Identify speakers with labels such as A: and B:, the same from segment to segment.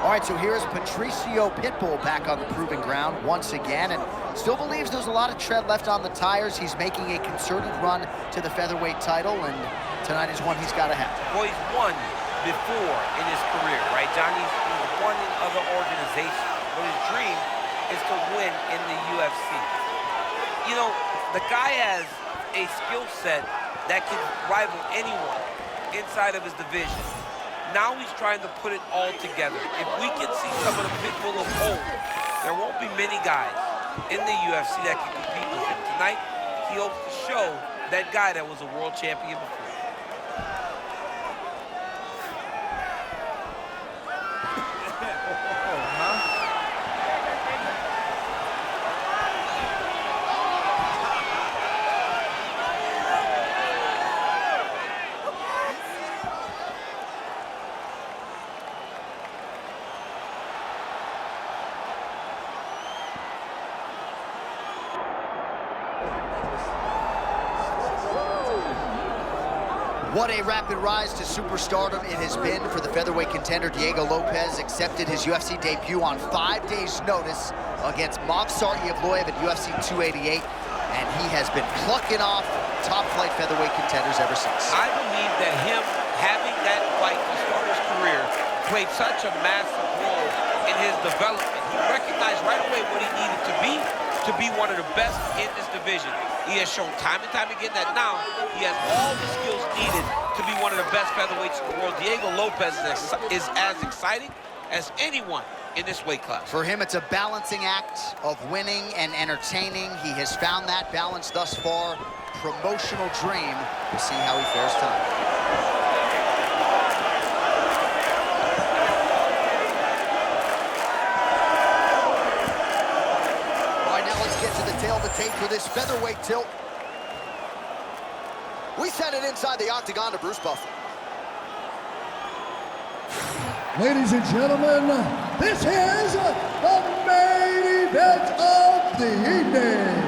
A: All right, so here's Patricio Pitbull back on the proving ground once again, and still believes there's a lot of tread left on the tires. He's making a concerted run to the featherweight title, and tonight is one he's got to have.
B: Well, he's won before in his career, right, John? He's won in other organizations, but his dream is to win in the UFC. You know, the guy has a skill set that can rival anyone inside of his division. Now he's trying to put it all together. If we can see some of the Pitbull of old, there won't be many guys in the UFC that can compete with him. Tonight, he hopes to show that guy that was a world champion before.
A: What a rapid rise to superstardom it has been for the featherweight contender Diego Lopes. Accepted his UFC debut on 5 days' notice against Movsar Evloev at UFC 288, and he has been plucking off top-flight featherweight contenders ever since.
B: I believe that him having that fight to start his career played such a massive role in his development. He recognized right away what he needed to be one of the best in this division. He has shown time and time again that now he has all the skills needed to be one of the best featherweights in the world. Diego Lopes is as exciting as anyone in this weight class.
A: For him, it's a balancing act of winning and entertaining. He has found that balance thus far. Promotional dream. We'll see how he fares tonight. Tail to tape for this featherweight tilt. We send it inside the octagon to Bruce Buffer.
C: Ladies and gentlemen, this is the main event of the evening.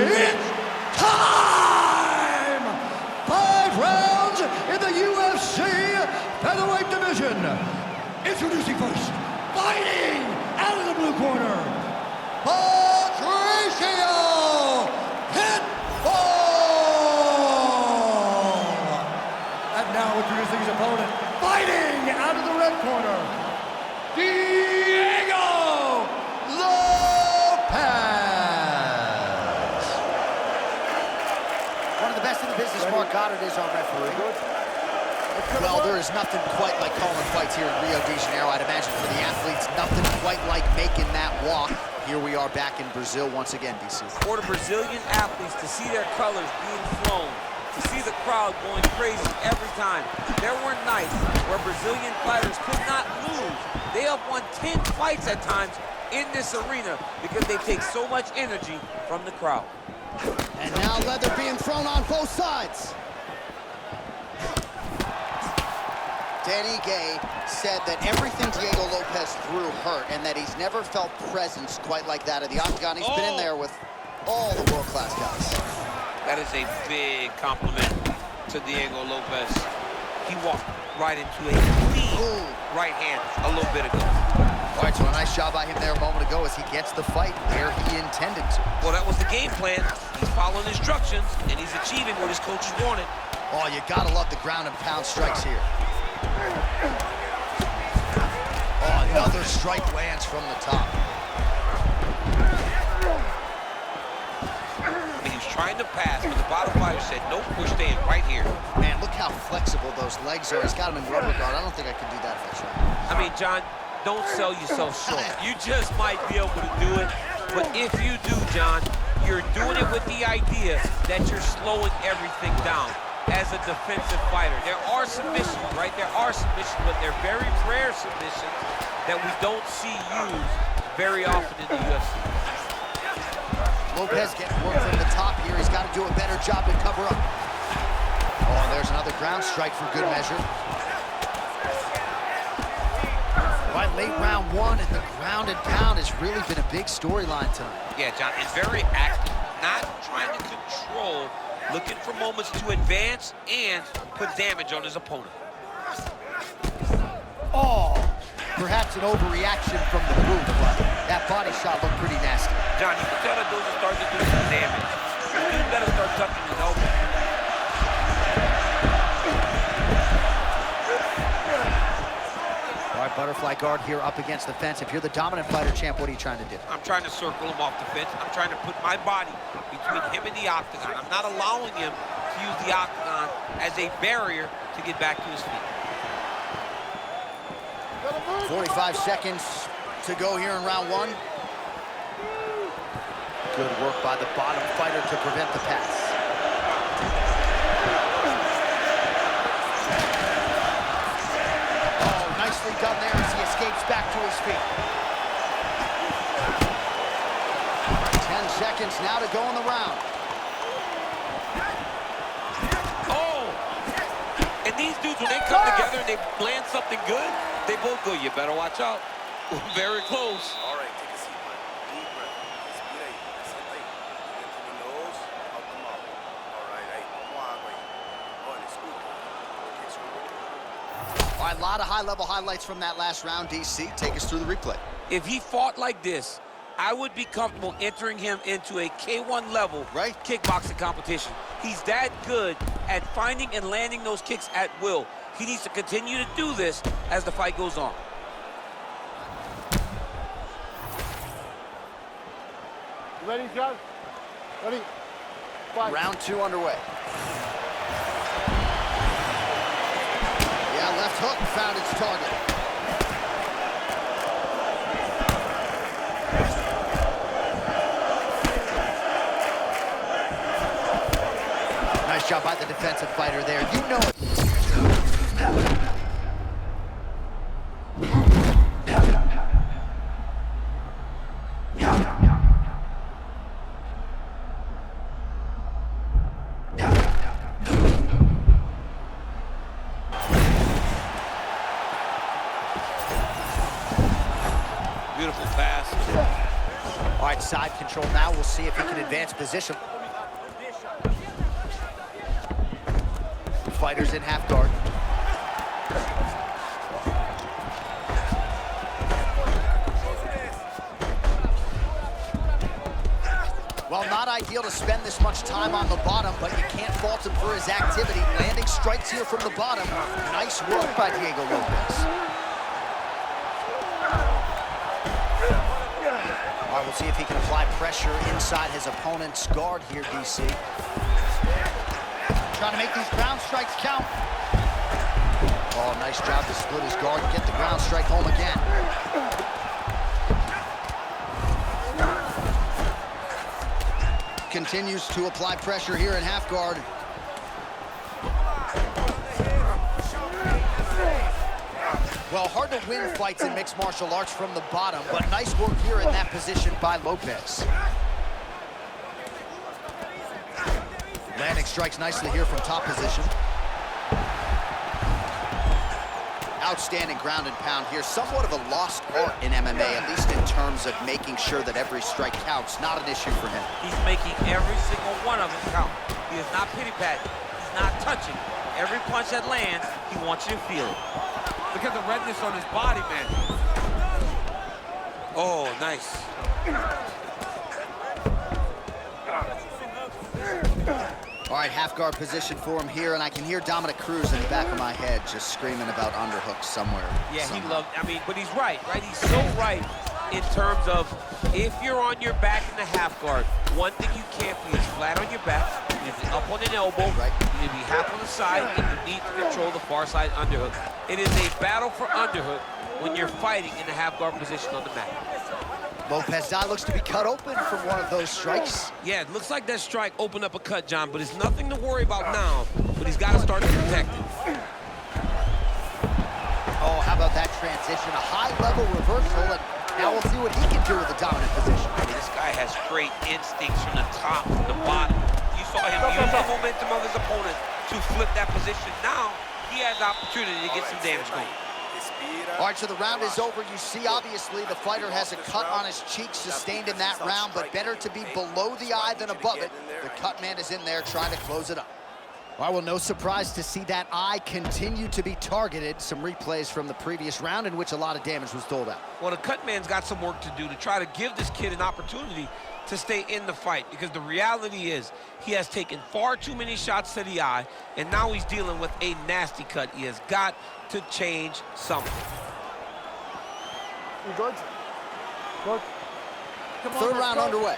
C: It's time! 5 rounds in the UFC featherweight division. Introducing first, fighting out of the blue corner, Patricio Pitbull! And now introducing his opponent, fighting out of the red corner, Diego Lopes!
A: One of the best in the business, Mark Goddard, is our referee. Well, there is nothing quite like calling fights here in Rio de Janeiro. I'd imagine for the athletes, nothing quite like making that walk. Here we are back in Brazil once again, DC.
B: For the Brazilian athletes to see their colors being flown, to see the crowd going crazy every time. There were nights where Brazilian fighters could not lose. They have won 10 fights at times in this arena because they take so much energy from the crowd.
A: And now leather being thrown on both sides. Danny Gay said that everything Diego Lopes threw hurt and that he's never felt presence quite like that at the octagon. He's been in there with all the world-class guys.
B: That is a big compliment to Diego Lopes. He walked right into a clean right hand a little bit ago.
A: All right, so a nice job by him there a moment ago as he gets the fight where he intended to.
B: Well, that was the game plan. He's following instructions, and he's achieving what his coaches wanted.
A: Oh, you gotta love the ground and pound strikes here. Oh, another strike lands from the top.
B: I mean, he was trying to pass, but the bottom fighter said, nope, we're staying right here.
A: Man, look how flexible those legs are. He's got him in rubber guard. I don't think I could do that if I tried.
B: I mean, John, don't sell yourself short. You just might be able to do it, but if you do, John, you're doing it with the idea that you're slowing everything down. As a defensive fighter, there are submissions, right? There are submissions, but they're very rare submissions that we don't see used very often in the UFC.
A: Lopes getting work from the top here. He's got to do a better job to cover up. Oh, there's another ground strike for good measure. Right, late round one, and the ground and pound has really been a big storyline tonight.
B: Yeah, John, it's very active, not trying to control looking for moments to advance and put damage on his opponent.
A: Oh, perhaps an overreaction from the move, but that body shot looked pretty nasty.
B: John, you can tell that those are starting to do some damage. You better start tucking his elbow.
A: All right, butterfly guard here up against the fence. If you're the dominant fighter, champ, what are you trying to do?
B: I'm trying to circle him off the fence. I'm trying to put my body between him and the octagon. I'm not allowing him to use the octagon as a barrier to get back to his feet.
A: 45 seconds to go here in round one. Good work by the bottom fighter to prevent the pass. Oh, nicely done there as he escapes back to his feet. 10 seconds now to go in the round.
B: Oh! And these dudes, when they come together and they land something good, they both go, you better watch out. Very close.
D: All right, take a seat, man. Deep breath. Respira ahí. Sienta ahí. In through the nose, out the mouth. All right, ahí. Vamos a agua ahí. Oh, escucha.
A: All right, a lot of high-level highlights from that last round, DC. Take us through the replay.
B: If he fought like this, I would be comfortable entering him into a K1 level kickboxing competition. He's that good at finding and landing those kicks at will. He needs to continue to do this as the fight goes on.
D: You ready, John? Ready? Fight.
A: Round two underway. Yeah, left hook found its target. Nice job by the defensive fighter there. You know it.
B: Beautiful pass.
A: All right, side control now. We'll see if he can advance position. Fighters in half guard. Well, not ideal to spend this much time on the bottom, but you can't fault him for his activity. Landing strikes here from the bottom. Nice work by Diego Lopes. All right, we'll see if he can apply pressure inside his opponent's guard here, DC. Trying to make these ground strikes count. Oh, nice job to split his guard and get the ground strike home again. Continues to apply pressure here in half guard. Well, hard to win fights in mixed martial arts from the bottom, but nice work here in that position by Lopes. Landing strikes nicely here from top position. Outstanding ground and pound here. Somewhat of a lost art in MMA, at least in terms of making sure that every strike counts. Not an issue for him.
B: He's making every single one of them count. He is not pity-patting. He's not touching. Every punch that lands, he wants you to feel it. Look at the redness on his body, man. Oh, nice.
A: All right, half guard position for him here, and I can hear Dominic Cruz in the back of my head just screaming about underhooks somewhere.
B: Yeah,
A: somehow.
B: he loved, I mean, but he's right? He's so right in terms of if you're on your back in the half guard, one thing you can't be is flat on your back. You need to be up on an elbow.
A: Right.
B: You need to be half on the side, and you need to control the far side underhook. It is a battle for underhook when you're fighting in the half guard position on the mat.
A: Lopes looks to be cut open from one of those strikes.
B: Yeah, it looks like that strike opened up a cut, John, but it's nothing to worry about now, but he's got to start to protect it.
A: Oh, how about that transition? A high-level reversal, and now we'll see what he can do with the dominant position.
B: I mean, this guy has great instincts from the top to the bottom. You saw him use the momentum of his opponent to flip that position. Now, he has the opportunity to get some damage going.
D: respira.
A: All right, so the round is over. You see, obviously, the fighter has a cut on his cheek sustained in that round, but better to be below the eye than above it. The cut man is in there trying to close it up. All right, well, no surprise to see that eye continue to be targeted. Some replays from the previous round in which a lot of damage was doled out.
B: Well, the cut man's got some work to do to try to give this kid an opportunity to stay in the fight, because the reality is he has taken far too many shots to the eye, and now he's dealing with a nasty cut. He has got to change something.
E: You good? Good. Come on,
A: Third round underway.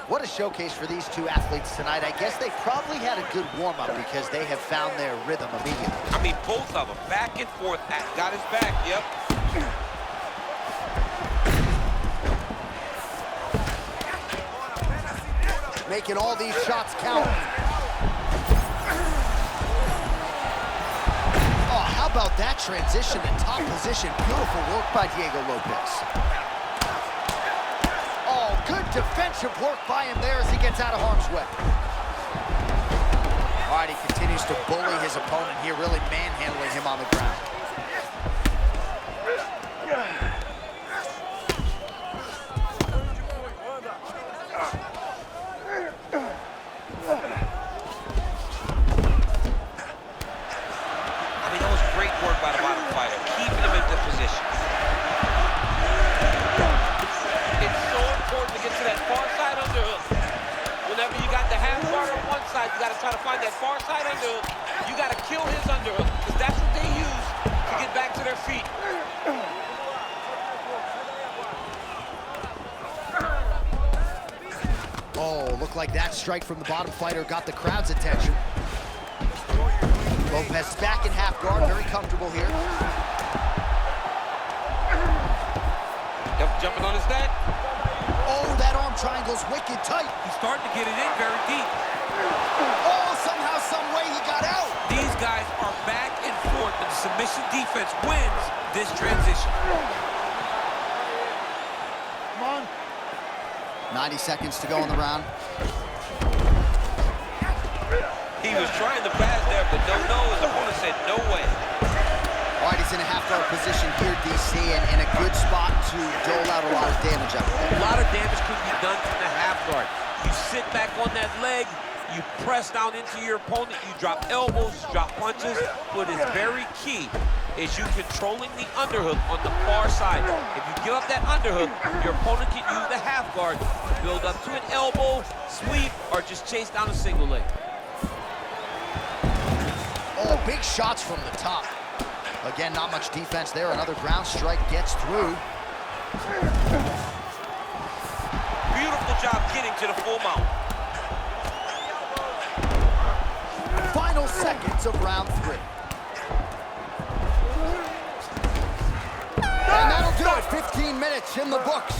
A: What a showcase for these two athletes tonight. I guess they probably had a good warm-up because they have found their rhythm immediately.
B: I mean, both of them, back and forth, got his back, yep.
A: Making all these shots count. Oh, how about that transition to top position? Beautiful work by Diego Lopes. Oh, good defensive work by him there as he gets out of harm's way. All right, he continues to bully his opponent here, really manhandling him on the ground.
B: I mean, that was great work by the bottom fighter, keeping him in good position. It's so important to get to that far side underhook. Whenever you got the half guard on one side, you got to try to find that far side underhook. You got to kill his underhook, because that's what they use to get back to their feet.
A: Oh, looked like that strike from the bottom fighter got the crowd's attention. Lopes back in half guard, very comfortable here.
B: Yep, jumping on his neck.
A: Oh, that arm triangle's wicked tight.
B: He's starting to get it in very deep.
A: Oh, somehow, some way he got out.
B: These guys are back and forth, and the submission defense wins this transition.
E: Come on.
A: 90 seconds to go in the round.
B: He was trying to pass there, but no, his opponent said no way.
A: All right, he's in a half guard position here, DC, and in a good spot to dole out a lot of damage out there.
B: A lot of damage could be done from the half guard. You sit back on that leg, you press down into your opponent, you drop elbows, drop punches. What is very key is you controlling the underhook on the far side. If you give up that underhook, your opponent can use the half guard, build up to an elbow, sweep, or just chase down a single leg.
A: Oh, big shots from the top. Again, not much defense there. Another ground strike gets through.
B: Beautiful job getting to the full mount.
A: Final seconds of round 3. And that'll do it. 15 minutes in the books.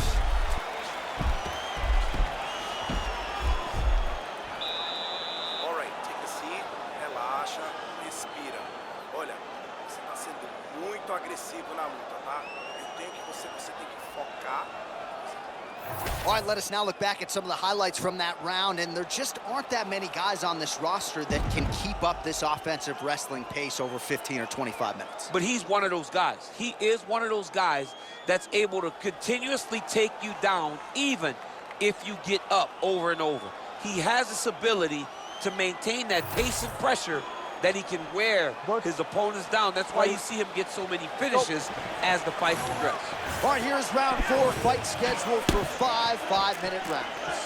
D: All right, take a seat, relaxa, respira. Olha, você está sendo muito agressivo na luta, tá? Eu tenho que você tem que focar.
A: All right, let us now look back at some of the highlights from that round, and there just aren't that many guys on this roster that can keep up this offensive wrestling pace over 15 or 25 minutes.
B: But he's one of those guys. He is one of those guys that's able to continuously take you down, even if you get up over and over. He has this ability to maintain that pace and pressure that he can wear his opponents down. That's why you see him get so many finishes as the fight progresses.
A: All right, here's round 4, fight scheduled for 5 5-minute rounds.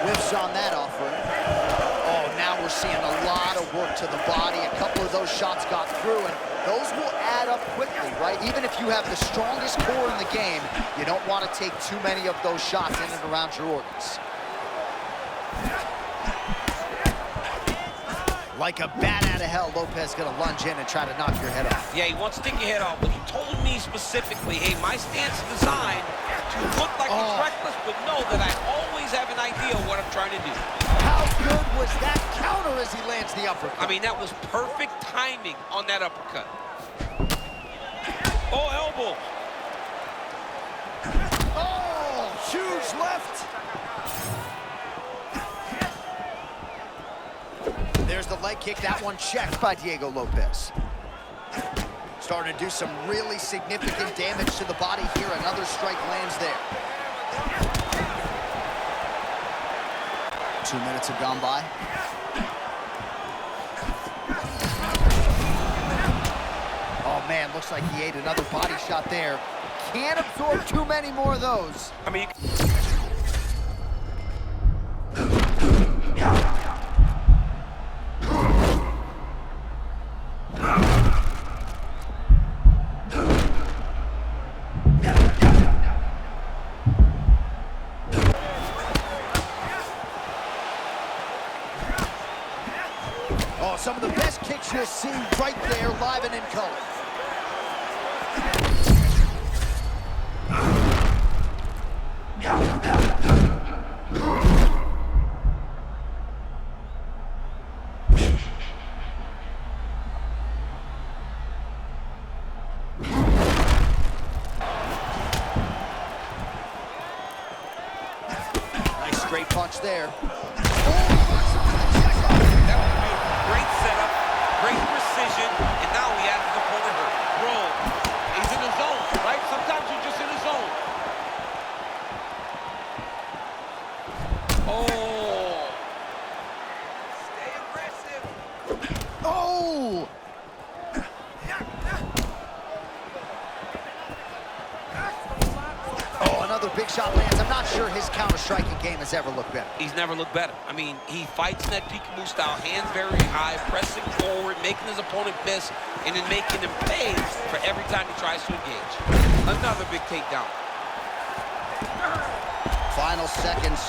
A: Whiffs on that offering. Oh, now we're seeing a lot of work to the body. A couple of those shots got through, and those will add up quickly, right? Even if you have the strongest core in the game, you don't want to take too many of those shots in and around your organs. Like a bat out of hell, Lopes gonna lunge in and try to knock your head off.
B: Yeah, he wants to take your head off, but he told me specifically, hey, my stance is designed to look like it's reckless, but know that I always have an idea of what I'm trying to do.
A: How good was that counter as he lands the uppercut?
B: I mean, that was perfect timing on that uppercut. Oh, elbow.
A: Oh, huge left. There's the leg kick. That one checked by Diego Lopes. Starting to do some really significant damage to the body here. Another strike lands there. 2 minutes have gone by. Oh, man, looks like he ate another body shot there. Can't absorb too many more of those.
B: I mean...
A: Oh, some of the best kicks you'll see right there, live and in color. Nice straight punch there.
B: Great setup, great precision, and now he has his opponent hurt.
E: Bro, he's in the zone, right? Sometimes you're just in the zone.
B: Oh. Stay aggressive.
A: Oh! Oh, another big shot lands. I'm not sure his counter-striking game has ever looked better.
B: He's never looked better. I mean, he fights in that peekaboo style, hands very high, pressing forward, making his opponent miss, and then making him pay for every time he tries to engage. Another big takedown.
A: Final seconds.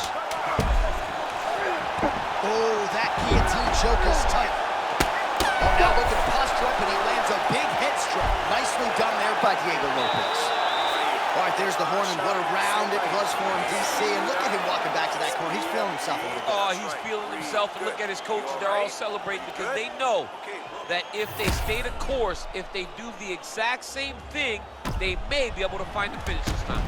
A: Oh, that guillotine choke is tight. Oh, now look at the posture up, and he lands a big head strike. Nicely done there by Diego Lopes. All right, there's the horn, and what a round it was for him, DC. And look at him walking back to that corner. He's feeling himself a little bit.
B: Oh, he's feeling himself, and look at his coaches. They're all celebrating because they know that if they stay the course, if they do the exact same thing, they may be able to find the finish this time.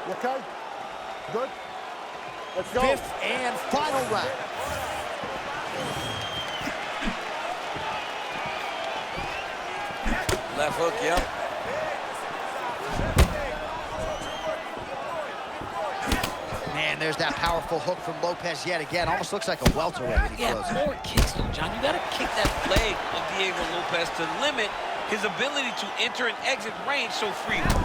E: You okay? Good? Let's go.
A: Fifth and final round.
B: Left hook, yep.
A: Man, there's that powerful hook from Lopes yet again. Almost looks like a welterweight when he
B: Yeah,
A: throws it.
B: more kicks though, John. You gotta kick that leg of Diego Lopes to limit his ability to enter and exit range so freely.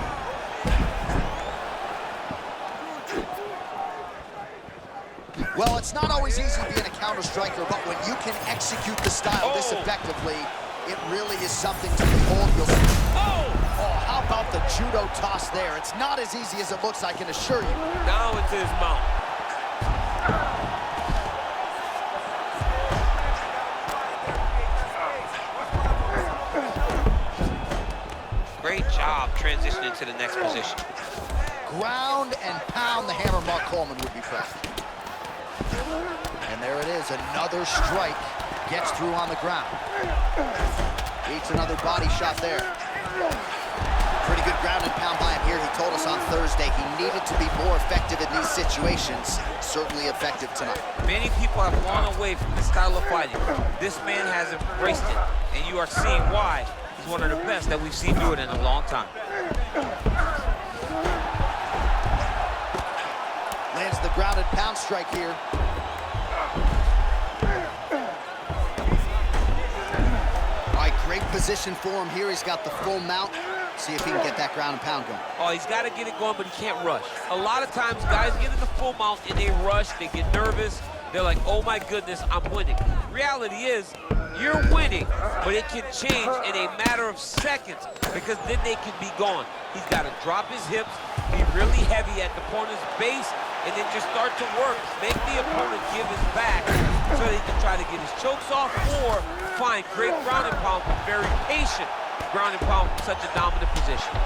A: Well, it's not always easy being a counter striker, but when you can execute the style this effectively, it really is something to behold. Oh, how about the judo toss there? It's not as easy as it looks, I can assure you.
B: Now into his mouth. Great job transitioning to the next position.
A: Ground and pound, the hammer Mark Coleman would be proud. And there it is, another strike. Gets through on the ground. Eats another body shot there. Pretty good ground and pound by him here. He told us on Thursday he needed to be more effective in these situations. Certainly effective tonight.
B: Many people have gone away from this style of fighting. This man has embraced it, and you are seeing why he's one of the best that we've seen do it in a long time.
A: Lands the ground and pound strike here. All right, great position for him here. He's got the full mount. See if he can get that ground and pound going.
E: Oh, he's got to get it going, but he can't rush. A lot of times, guys get in the full mount and they rush, they get nervous. They're like, oh my goodness, I'm winning. Reality is, you're winning, but it can change in a matter of seconds because then they can be gone. He's got to drop his hips, be really heavy at the opponent's base, and then just start to work. Make the opponent give his back so that he can try to get his chokes off or find great ground and pound, but very patient ground and pound from such a dominant position.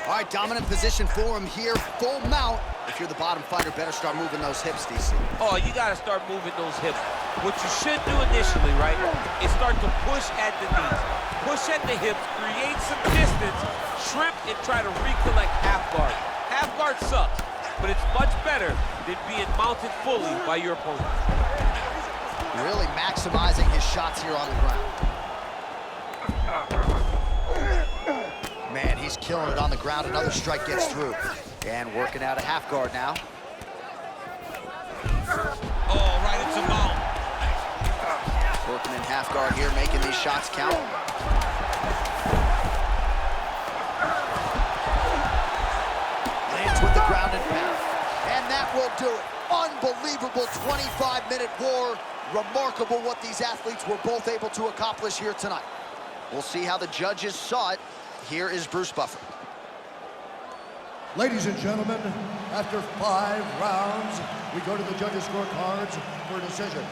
A: All right, dominant position for him here, full mount. If you're the bottom fighter, better start moving those hips, DC.
E: Oh, you got to start moving those hips. What you should do initially, right, is start to push at the knees. Push at the hips, create some distance, shrimp, and try to recollect half guard. Half guard sucks, but it's much better than being mounted fully by your opponent.
A: Really maximizing his shots here on the ground. Man, he's killing it on the ground. Another strike gets through. And working out a half guard now.
E: Oh, right into mount.
A: Working in half guard here, making these shots count. Lands with the ground and pound. And that will do it. Unbelievable 25-minute war. Remarkable what these athletes were both able to accomplish here tonight. We'll see how the judges saw it. Here is Bruce Buffer.
C: Ladies and gentlemen, after 5 rounds, we go to the judges' scorecards for a decision.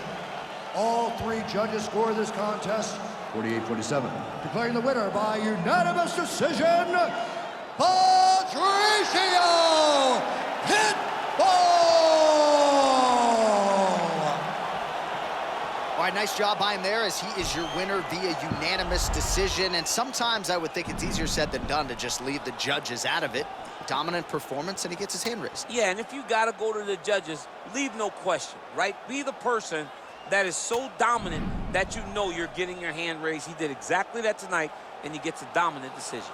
C: All 3 judges score this contest 48-47. Declaring the winner by unanimous decision, Patricio Pitbull!
A: All right, nice job by him there as he is your winner via unanimous decision. And sometimes I would think it's easier said than done to just leave the judges out of it. Dominant performance, and he gets his hand raised.
E: Yeah, and if you got to go to the judges, leave no question, right? Be the person that is so dominant that you know you're getting your hand raised. He did exactly that tonight, and he gets a dominant decision.